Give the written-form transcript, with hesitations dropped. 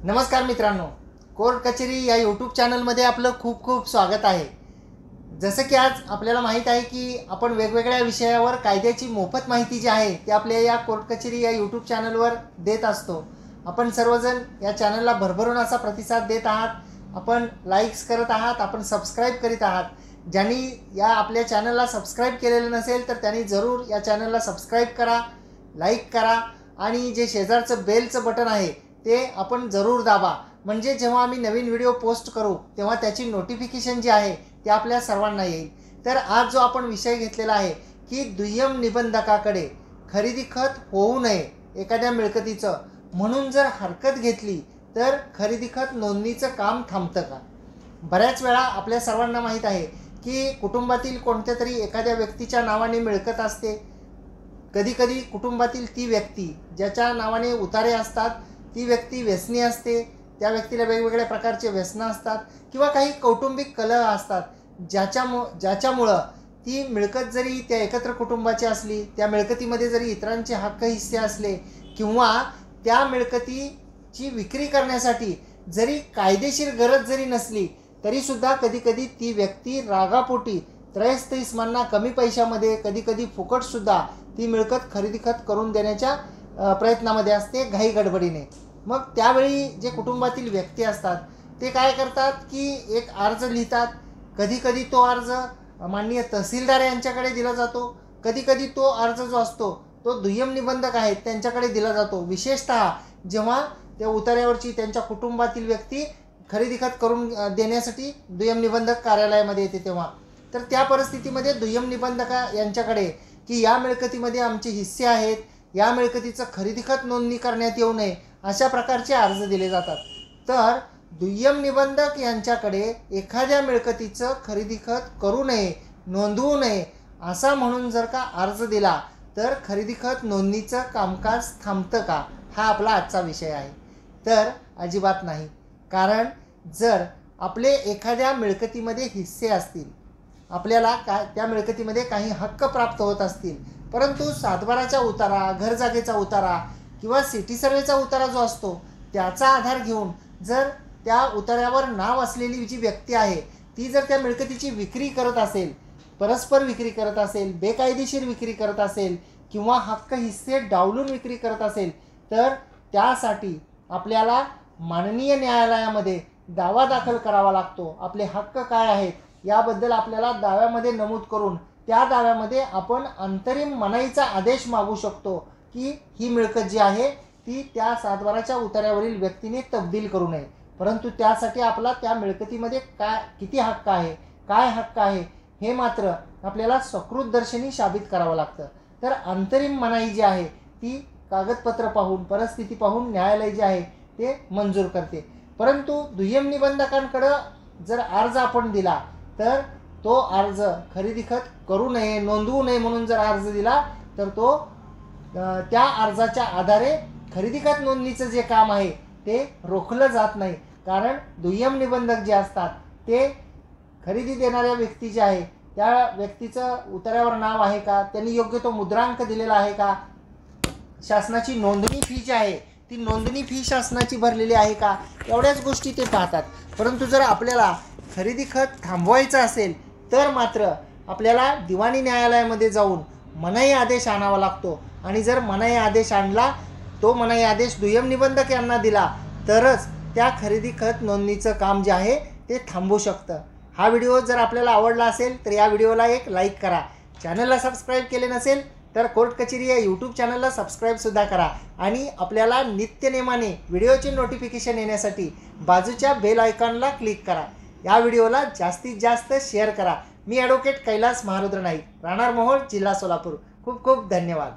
नमस्कार मित्रांनो, कोर्ट कचेरी या यूट्यूब चॅनलमध्ये आपलं खूप खूप स्वागत आहे। जसं की आज आपल्याला माहीत आहे की आपण वेगवेगळ्या विषयावर कायद्याची मोफत माहिती जी आहे ती आपल्या या कोर्ट कचेरी या यूट्यूब चॅनलवर देत असतो। आपण सर्वजण या चॅनलला भरभरून असा प्रतिसाद देत आहात, आपण लाईक्स करत आहात, आपण सबस्क्राईब करीत आहात। ज्यांनी या आपल्या चॅनलला सबस्क्राईब केलेलं नसेल तर त्यांनी जरूर या चॅनलला सबस्क्राईब करा, लाईक करा आणि जे शेजारचं बेलचं बटन आहे ते आपण जरूर दाबा, म्हणजे जेव्हा आम्ही नवीन व्हिडिओ पोस्ट करू तेव्हा त्याची नोटिफिकेशन जी आहे ते आपल्या सर्वांना येईल। तर आज जो आपण विषय घेतलेला आहे की दुय्यम निबंधकाकडे खरेदी खत होऊ नये एखाद्या मिळकतीचं, म्हणून जर हरकत घेतली तर खरेदी खत नोंदणीचं काम थांबतं का? बऱ्याच वेळा आपल्या सर्वांना माहीत आहे की कुटुंबातील कोणत्या तरी एखाद्या व्यक्तीच्या नावाने मिळकत असते। कधीकधी कुटुंबातील ती व्यक्ती ज्याच्या नावाने उतारे असतात ती व्यक्ती व्यसनी असते, त्या व्यक्तीला वेगवेगळ्या प्रकारचे व्यसनं असतात किंवा काही कौटुंबिक कलह असतात ज्याच्यामुळं ती मिळकत जरी त्या एकत्र कुटुंबाची असली, त्या मिळकतीमध्ये जरी इतरांचे हक्क हिस्से असले किंवा त्या मिळकतीची विक्री करण्यासाठी जरी कायदेशीर गरज जरी नसली तरीसुद्धा कधीकधी ती व्यक्ती रागापोटी त्रयस्थ इस्मांना कमी पैशामध्ये कधीकधी फुकटसुद्धा ती मिळकत खरेदी खत करून देण्याच्या प्रयत्नामध्ये असते घाई गडबडीने। मग त्यावेळी जे कुटुंबातील व्यक्ती असतात ते काय करतात की एक अर्ज लिहितात। कधीकधी तो अर्ज माननीय तहसीलदार यांच्याकडे दिला जातो, कधीकधी तो अर्ज जो असतो तो दुय्यम निबंधक आहेत त्यांच्याकडे दिला जातो। विशेषतः जेव्हा त्या उतार्यावरची त्यांच्या कुटुंबातील व्यक्ती खरेदी खत करून देण्यासाठी दुय्यम निबंधक कार्यालयामध्ये येते तेव्हा, तर त्या परिस्थितीमध्ये दुय्यम निबंधका यांच्याकडे की या मिळकतीमध्ये आमचे हिस्से आहेत, या मिळकतीचं खरेदी खत नोंदणी करण्यात येऊ नये अशा प्रकारचे अर्ज दिले जातात। तर दुय्यम निबंधक यांच्याकडे एखाद्या मिळकतीचं खरेदी खत करू नये, नोंदवू नये असा म्हणून जर का अर्ज दिला तर खरेदी खत नोंदणीचं कामकाज थांबतं का? हा आपला आजचा विषय आहे। तर अजिबात नाही, कारण जर आपले एखाद्या मिळकतीमध्ये हिस्से असतील, आपल्याला त्या मिळकतीमध्ये काही हक्क प्राप्त होत असतील, परंतु सातबाराचा उतारा, घर जागेचा उतारा किंवा सिटी सर्वेचा उतारा जो असतो त्याचा आधार घेऊन जर त्या उतार्यावर नाव असलेली जी व्यक्ती आहे ती जर त्या मिळकतीची विक्री करत असेल, परस्पर विक्री करत असेल, बेकायदेशीर विक्री करत असेल किंवा हक्क हिस्से डावलून विक्री करत असेल तर त्यासाठी आपल्याला माननीय न्यायालयामध्ये दावा दाखल करावा लागतो। आपले हक्क काय आहेत याबद्दल आपल्याला दाव्यामध्ये नमूद करून त्या दाव्यामध्ये आपण अंतरिम मनाईचा आदेश मागू शकतो की ही मिळकत जी आहे ती त्या सातबाराच्या उतार्यावरील व्यक्तीने तब्दील करू नये। परंतु त्यासाठी आपला त्या मिळकतीमध्ये किती हक्क आहे, काय हक्क आहे हे मात्र आपल्याला सकृतदर्शनी साबित करावं लागतं। तर अंतरिम मनाई जी आहे ती कागदपत्र पाहून, परिस्थिती पाहून न्यायालय जे आहे ते मंजूर करते। परंतु दुय्यम निबंधकांकडं जर अर्ज आपण दिला तर तो अर्ज खरेदी खत करू नये, नोंदवू नये म्हणून जर अर्ज दिला तर तो त्या अर्जाच्या आधारे खरेदी खत नोंदणीचं जे काम आहे ते रोखलं जात नाही। कारण दुय्यम निबंधक जे असतात ते खरेदी देणाऱ्या व्यक्ती जे आहे त्या व्यक्तीचं उतार्यावर नाव आहे का, त्यांनी योग्य तो मुद्रांक दिलेला आहे का, शासनाची नोंदणी फी जी आहे ती नोंदणी फी शासनाची भरलेली आहे का, एवढ्याच गोष्टी ते पाहतात। परंतु जर आपल्याला खरेदी खत थांबवायचं असेल तर मात्र आपल्याला दिवाणी न्यायालयामध्ये जाऊन मनाई आदेश आणावा लागतो आणि जर मनाई आदेश आणला, तो मनाई आदेश दुय्यम निबंधक यांना दिला तरच त्या खरेदी खत नोंदणीचं काम जे आहे ते थांबू शकतं। हा व्हिडिओ जर आपल्याला आवडला असेल तर या व्हिडिओला एक लाईक करा, चॅनलला सबस्क्राईब केले नसेल तर कोर्ट कचेरी या यूट्यूब चॅनलला सबस्क्राईबसुद्धा करा आणि आपल्याला नित्यनेमाने व्हिडिओचे नोटिफिकेशन येण्यासाठी बाजूच्या बेल आयकॉनला क्लिक करा। या व्हिडिओला जास्तीत जास्त शेअर करा। मी ॲडव्होकेट कैलास महारुद्र नाईक, राहणार मोहोळ, जिल्हा सोलापूर। खूप खूप धन्यवाद।